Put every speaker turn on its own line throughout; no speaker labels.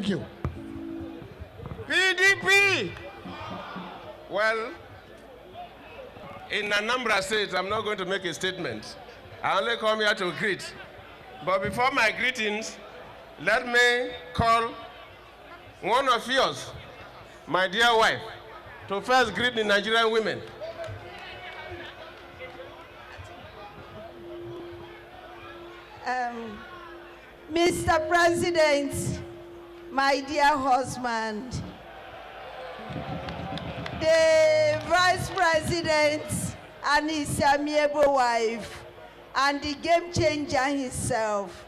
Thank you.
PDP. Well, in Anambra State, I'm not going to make a statement. I only come here to greet. But before my greetings, let me call one of yours, my dear wife, to first greet the Nigerian women.
Mr. President, my dear husband, the Vice President and his amiable wife, and the game changer himself,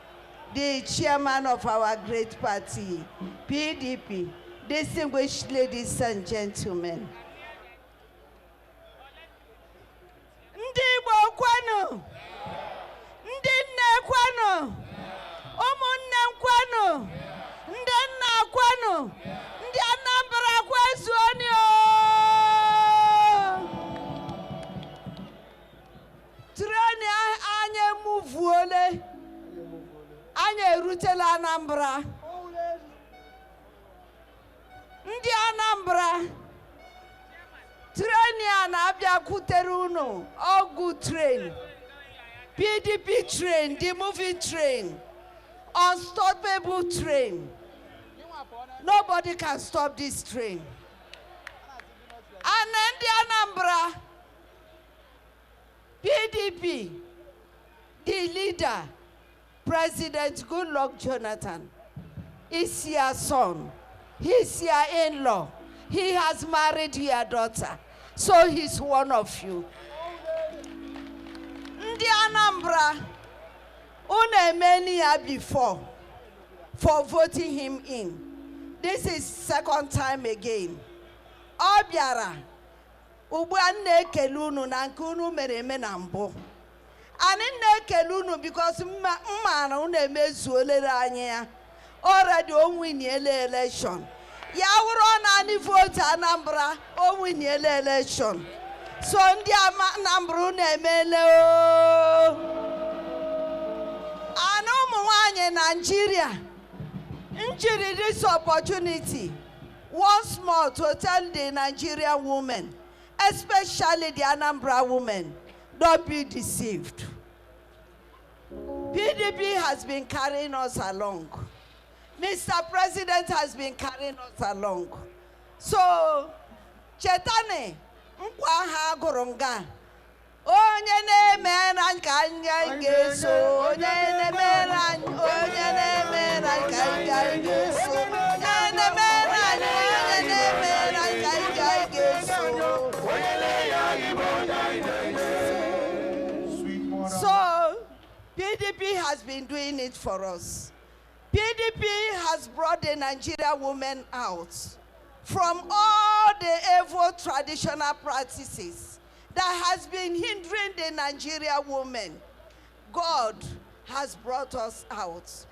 the chairman of our great party, PDP, distinguished ladies and gentlemen. Ndị Igbo kwanu, ndị nne kwanu, ụmụnne kwanu, ndị nna kwanu, ndị Anambra kwezuoni Treni anya muvuole, anya erutela Anambra. Ndị Anambra, treni a na-abịa kutere unu, all good train. PDP train, the moving train, unstoppable train. Nobody can stop this train. And then the Anambra, PDP, the leader, President Goodluck Jonathan, is your son. He's your in-law. He has married your daughter. So he's one of you. Ndi Anambra, unemeni ya before for voting him in. This is second time again. Obiara, ubuanne kelunu na nkunu mereme na mbo. Ani ne kelunu because mmana unemezuolere anya. Already on win election. Ya wuro na ni vote Anambra on win election. So ndi Anambra unemele o. Ano mwanye Nigeria. Njiri this opportunity once more to tell the Nigerian women, especially the Anambra women, don't be deceived. PDP has been carrying us along. Mr. President has been carrying us along. So, Chetane, nkwa ha gurunga. Onye na-eme na nka anya ga-eso. Onye na-eme na nka anya ga-eso. Onye na-eme na nka anya ga-eso. So, PDP has been doing it for us. PDP has brought the Nigerian women out from all the evil traditional practices that has been hindering the Nigerian women. God has brought us out.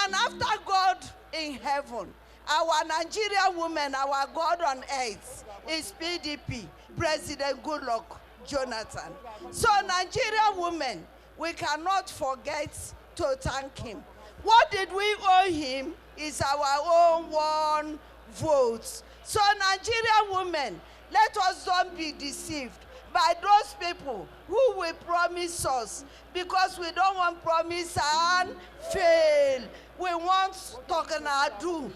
And after God in heaven, our Nigerian women, our God on earth, is PDP, President Goodluck Jonathan. So Nigerian women, we cannot forget to thank him. What did we owe him is our own one vote. So Nigerian women, let us don't be deceived by those people who will promise us, because we don't want promise and fail. We want talk and do.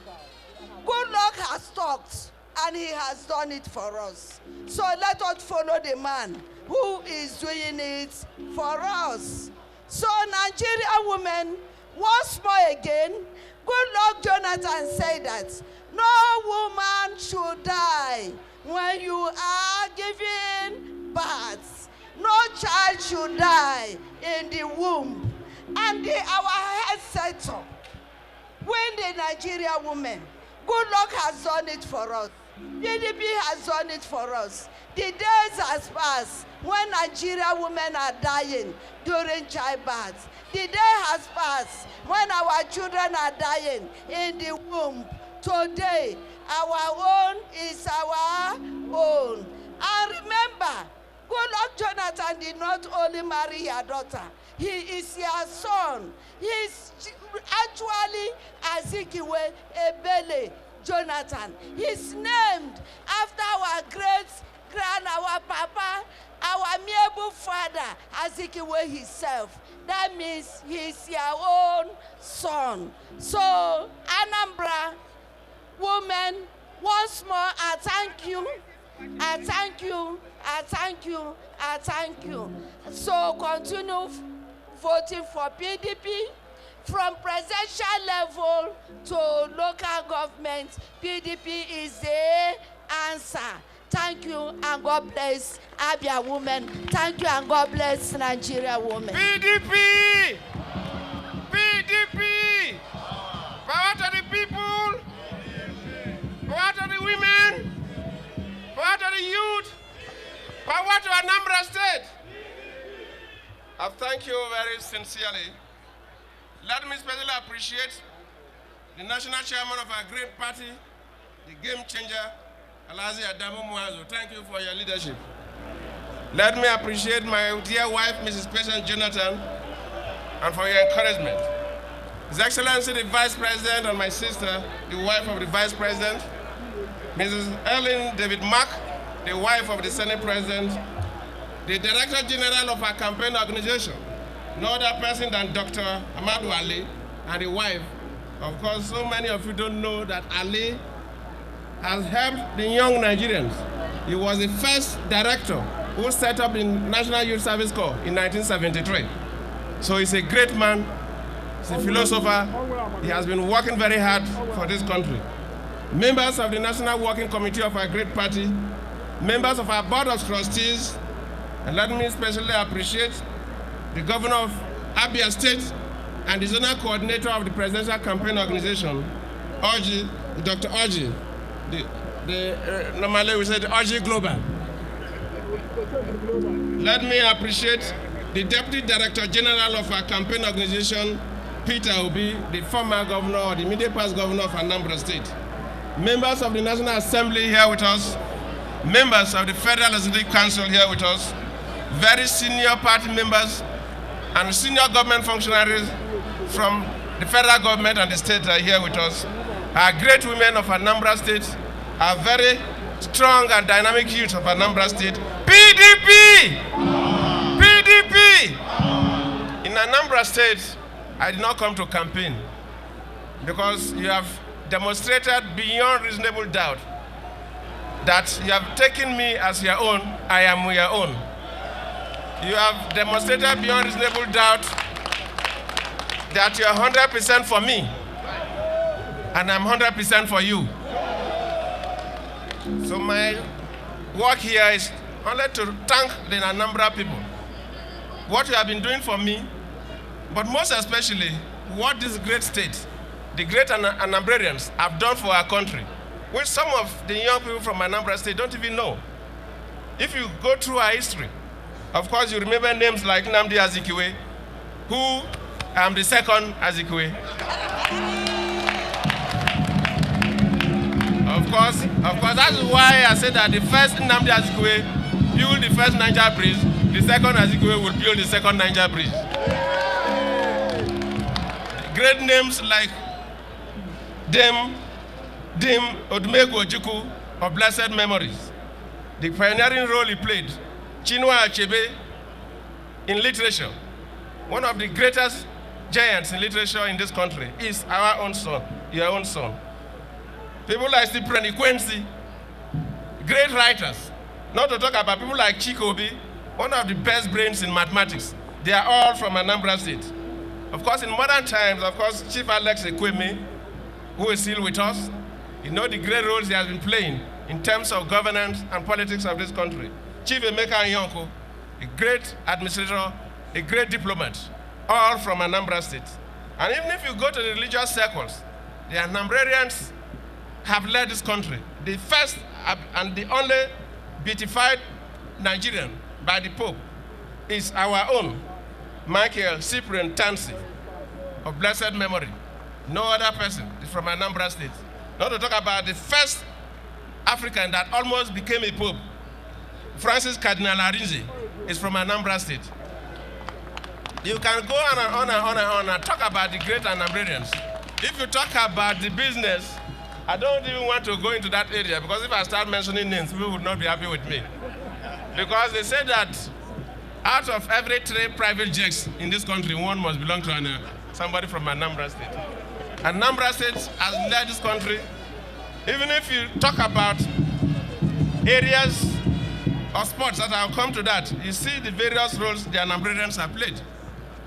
Goodluck has talked and he has done it for us. So let us follow the man who is doing it for us. So Nigerian women, once more again, Goodluck Jonathan said that no woman should die when you are giving birth. No child should die in the womb. And our head set up. When the Nigerian women, Goodluck has done it for us. PDP has done it for us. The days has passed when Nigerian women are dying during childbirth. The day has passed when our children are dying in the womb. Today, our own is our own. And remember, Goodluck Jonathan did not only marry your daughter, he is your son. He is actually Azikiwe Ebele. Jonathan. He's named after our our papa, our amiable father, Azikiwe himself. That means he's your own son. So, Anambra women, once more, I thank you. I thank you. I thank you. I thank you. So, continue voting for PDP. From presidential level to local government, PDP is the answer. Thank you and God bless Abia women. Thank you and God bless Nigeria women.
PDP! PDP! Power to the people! Power to the women! Power to the youth! Power to Anambra State! I thank you very sincerely. Let me especially appreciate the national chairman of our great party, the game changer, Alazi Adamu Muazu. Thank you for your leadership. Let me appreciate my dear wife, Mrs. Patient Jonathan, and for your encouragement. His Excellency, the Vice President, and my sister, the wife of the Vice President, Mrs. Ellen David Mack, the wife of the Senate President, the Director General of our campaign organization, no other person than Dr. Amadu Ali, and the wife. Of course, so many of you don't know that Ali has helped the young Nigerians. He was the first director who set up the National Youth Service Corps in 1973. So he's a great man, he's a philosopher. He has been working very hard for this country. Members of the National Working Committee of our great party, members of our Board of Trustees, and let me especially appreciate the governor of Abia State and the zonal coordinator of the presidential campaign organization, Orji, Dr. Orji. Normally we say the Orji Global. Let me appreciate the Deputy Director General of our campaign organization, Peter Obi, the former governor or the immediate past governor of Anambra State. Members of the National Assembly here with us, members of the Federal Legislative Council here with us, very senior party members, and senior government functionaries from the federal government and the state are here with us. Our great women of Anambra State, our very strong and dynamic youth of Anambra State. PDP! PDP! In Anambra State, I did not come to campaign because you have demonstrated beyond reasonable doubt that you have taken me as your own, I am your own. You have demonstrated beyond reasonable doubt that you are 100% for me, and I'm 100% for you. So my work here is only to thank the Anambra people. What you have been doing for me, but most especially what this great state, the great Anambrarians have done for our country, which some of the young people from Anambra State don't even know. If you go through our history, of course, you remember names like Nnamdi Azikiwe, who am the second Azikiwe. Of course, that's why I said that the first Nnamdi Azikiwe built the first Niger bridge, the second Azikiwe will build the second Niger bridge. Great names like Dim Odumegwu Ojukwu of blessed memories. The pioneering role he played, Chinua Achebe in literature, one of the greatest giants in literature in this country, is our own son, your own son. People like Cyprian Ikwensi, great writers, not to talk about people like Chikobi, one of the best brains in mathematics. They are all from Anambra State. Of course, in modern times, of course, Chief Alex Ekweme, who is still with us, you know the great roles he has been playing in terms of governance and politics of this country. Chief Emeka Anyonko, a great administrator, a great diplomat, all from Anambra State. And even if you go to the religious circles, the Anambrarians have led this country. The first and the only beatified Nigerian by the Pope is our own Michael Cyprian Tansi of blessed memory. No other person is from Anambra State. Not to talk about the first African that almost became a Pope, Francis Cardinal Arinze, is from Anambra State. You can go on and on and on and on and talk about the great Anambrarians. If you talk about the business, I don't even want to go into that area because if I start mentioning names, people would not be happy with me. Because they say that out of every 3 private jets in this country, one must belong to somebody from Anambra State. Anambra State has led this country. Even if you talk about areas or sports that I'll come to that, you see the various roles the Anambrarians have played.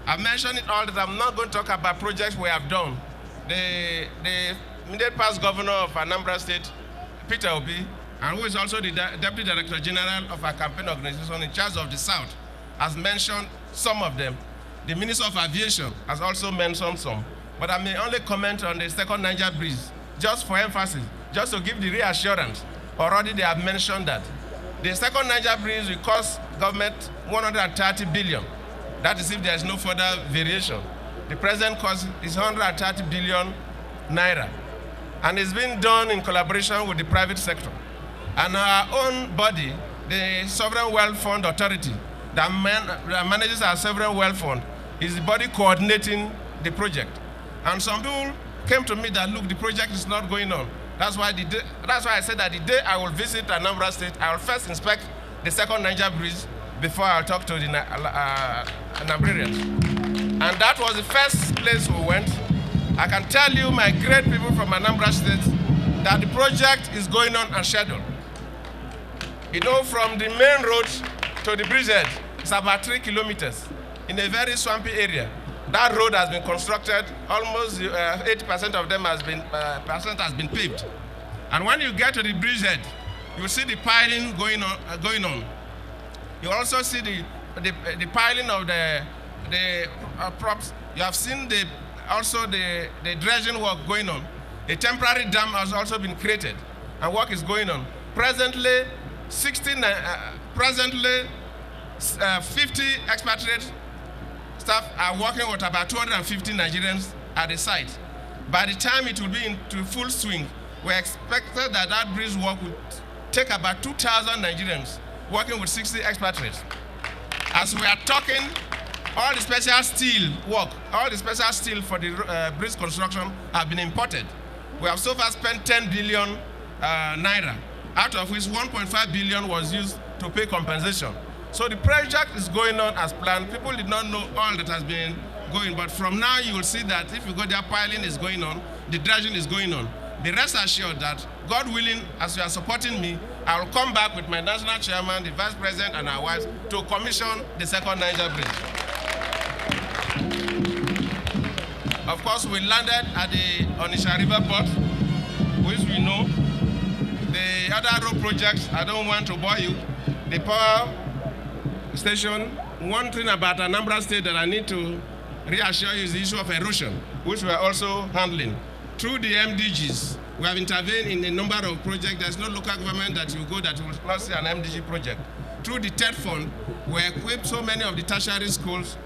I've mentioned it all that I'm not going to talk about projects we have done. The immediate past governor of Anambra State, Peter Obi, and who is also the Deputy Director General of our campaign organization in charge of the South, has mentioned some of them. The Minister of Aviation has also mentioned some. But I may only comment on the second Niger Bridge, just for emphasis, just to give the reassurance. Already they have mentioned that. The second Niger Bridge will cost government 130 billion. That is if there is no further variation. The present cost is 130 billion naira. And it's been done in collaboration with the private sector. And our own body, the Sovereign Wealth Fund Authority, that manages our Sovereign Wealth Fund, is the body coordinating the project. And some people came to me that, look, the project is not going on. That's why I said that the day I will visit Anambra State, I will first inspect the second Niger Bridge before I'll talk to the Anambrarians. And that was the first place we went. I can tell you, my great people from Anambra State, that the project is going on as scheduled. You know, from the main road to the bridgehead, it's about 3 kilometers in a very swampy area. That road has been constructed, almost 80% of them has been paved. And when you get to the bridgehead, you will see the piling going on. You also see the piling of the props. You have seen the dredging work going on. A temporary dam has also been created, and work is going on. Presently, 50 expatriate staff are working with about 250 Nigerians at the site. By the time it will be into full swing, we expected that bridge work would take about 2,000 Nigerians working with 60 expatriates. As we are talking, all the special steel work, all the special steel for the bridge construction have been imported. We have so far spent 10 billion naira, out of which 1.5 billion was used to pay compensation. So the project is going on as planned. People did not know all that has been going, but from now you will see that if you go there, piling is going on, the dredging is going on. Be rest assured that, God willing, as you are supporting me, I will come back with my national chairman, the vice president, and our wives to commission the second Niger Bridge. Of course, we landed at the Onitsha River Port, which we know. The other road projects, I don't want to bore you. The power station, one thing about Anambra State that I need to reassure you is the issue of erosion, which we are also handling. Through the MDGs, we have intervened in a number of projects. There's no local government that you go that will not see an MDG project. Through the TED Fund, we equipped so many of the tertiary schools,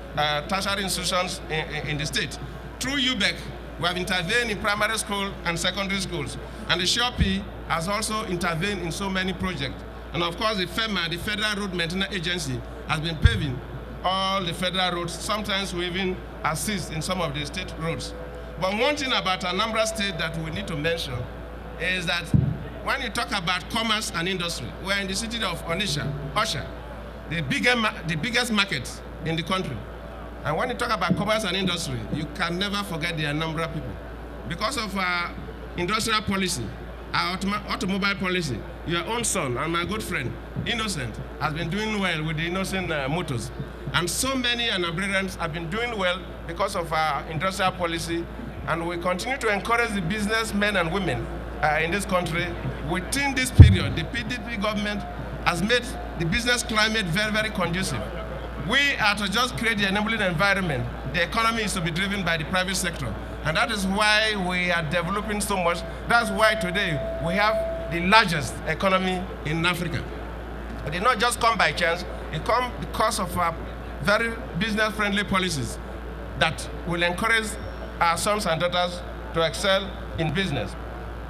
tertiary institutions in the state. Through UBEC, we have intervened in primary school and secondary schools. And the SHOPI has also intervened in so many projects. And of course, the FEMA, the Federal Road Maintenance Agency, has been paving all the federal roads. Sometimes we even assist in some of the state roads. But one thing about Anambra State that we need to mention is that when you talk about commerce and industry, we're in the city of Onitsha, the biggest market in the country. And when you talk about commerce and industry, you can never forget the Anambra people. Because of our industrial policy, our automobile policy, your own son and my good friend, Innocent, has been doing well with the Innocent Motors. And so many Anambrarians have been doing well because of our industrial policy. And we continue to encourage the businessmen and women in this country. Within this period, the PDP government has made the business climate very, very conducive. We are to just create the enabling environment. The economy is to be driven by the private sector. And that is why we are developing so much. That's why today we have the largest economy in Africa. It did not just come by chance. It comes because of our very business-friendly policies that will encourage our sons and daughters to excel in business.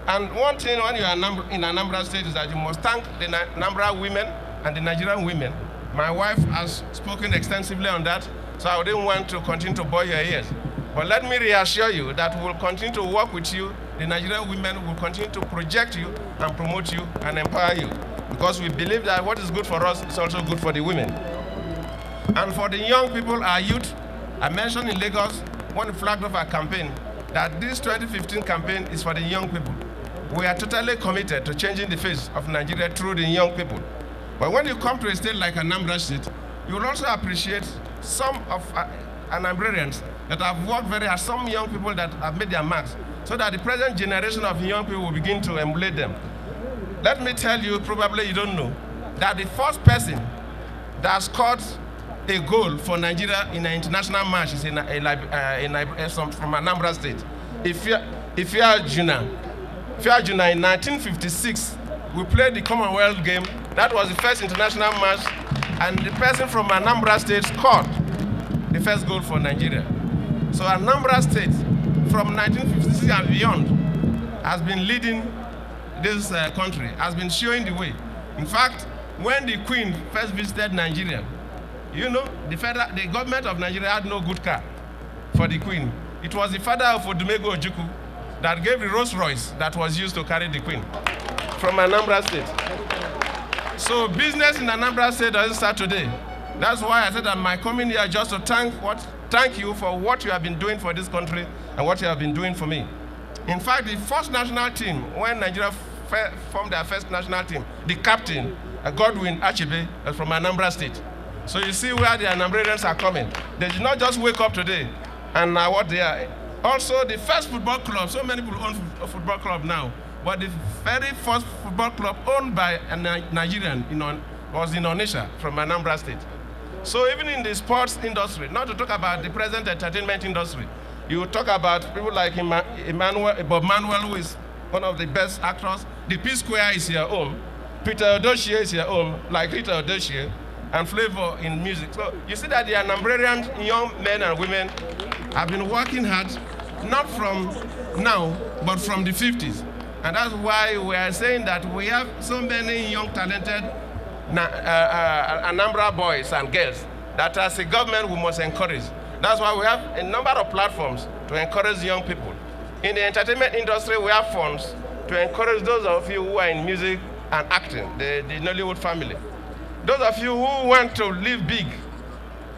And one thing when you are in Anambra State is that you must thank the Anambra women and the Nigerian women. My wife has spoken extensively on that, so I didn't want to continue to bore your ears. But let me reassure you that we'll continue to work with you the Nigerian women will continue to project you and promote you and empower you, because we believe that what is good for us is also good for the women. And for the young people, our youth, I mentioned in Lagos when we flagged off our campaign that this 2015 campaign is for the young people. We are totally committed to changing the face of Nigeria through the young people. But when you come to a state like Anambra State, you will also appreciate some of Anambrarians that have worked very hard, some young people that have made their marks, so that the present generation of young people will begin to emulate them. Let me tell you, probably you don't know, that the first person that scored a goal for Nigeria in an international match is from Anambra State. Ifeanyi Juna in 1956, we played the Commonwealth game. That was the first international match, and the person from Anambra State scored the first goal for Nigeria. So Anambra State, from 1956 and beyond, has been leading this country, has been showing the way. In fact, when the Queen first visited Nigeria, you know, the government of Nigeria had no good car for the Queen. It was the father of Odumegwu Ojukwu that gave the Rolls Royce that was used to carry the Queen from Anambra State. So business in Anambra State doesn't start today. That's why I said that my coming here just to thank you for what you have been doing for this country and what you have been doing for me. In fact, the first national team, when Nigeria formed their first national team, the captain, Godwin Achebe, was from Anambra State. So you see where the Anambrarians are coming. They did not just wake up today and are what they are. Also, the first football club, so many people own a football club now, but the very first football club owned by a Nigerian was in Onitsha from Anambra State. So even in the sports industry, not to talk about the present entertainment industry, you talk about people like Bob Manuel, who is one of the best actors. The P Square is your home. Peter Odochie is your home, like Peter Odochie, and Flavor in music. So you see that the Anambrarian young men and women have been working hard, not from now, but from the 50s. And that's why we are saying that we have so many young, talented Anambra boys and girls that as a government we must encourage. That's why we have a number of platforms to encourage young people. In the entertainment industry, we have funds to encourage those of you who are in music and acting, the Nollywood family. Those of you who want to live big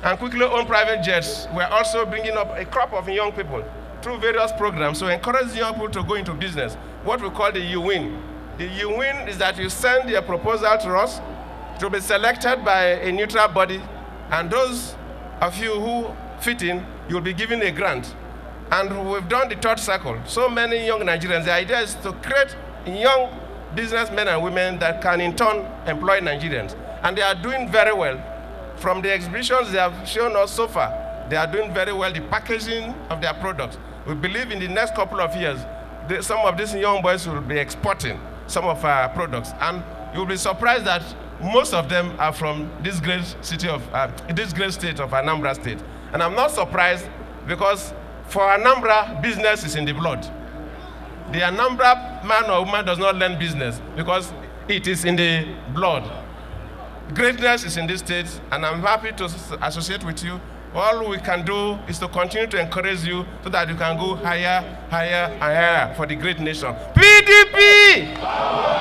and quickly own private jets, we're also bringing up a crop of young people through various programs to encourage young people to go into business, what we call the You-Win. The You-Win is that you send your proposal to us to be selected by a neutral body, and those of you who fit in, you'll be given a grant. And we've done the third circle. So many young Nigerians, the idea is to create young businessmen and women that can in turn employ Nigerians. And they are doing very well. From the exhibitions they have shown us so far, they are doing very well, the packaging of their products. We believe in the next couple of years, some of these young boys will be exporting some of our products. And you'll be surprised that most of them are from this great state of Anambra State. And I'm not surprised, because for Anambra, business is in the blood. The Anambra man or woman does not learn business because it is in the blood. Greatness is in this state, and I'm happy to associate with you. All we can do is to continue to encourage you so that you can go higher, higher, and higher for the great nation. PDP!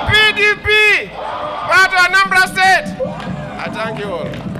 PDP! Part of Anambra State! I thank you all.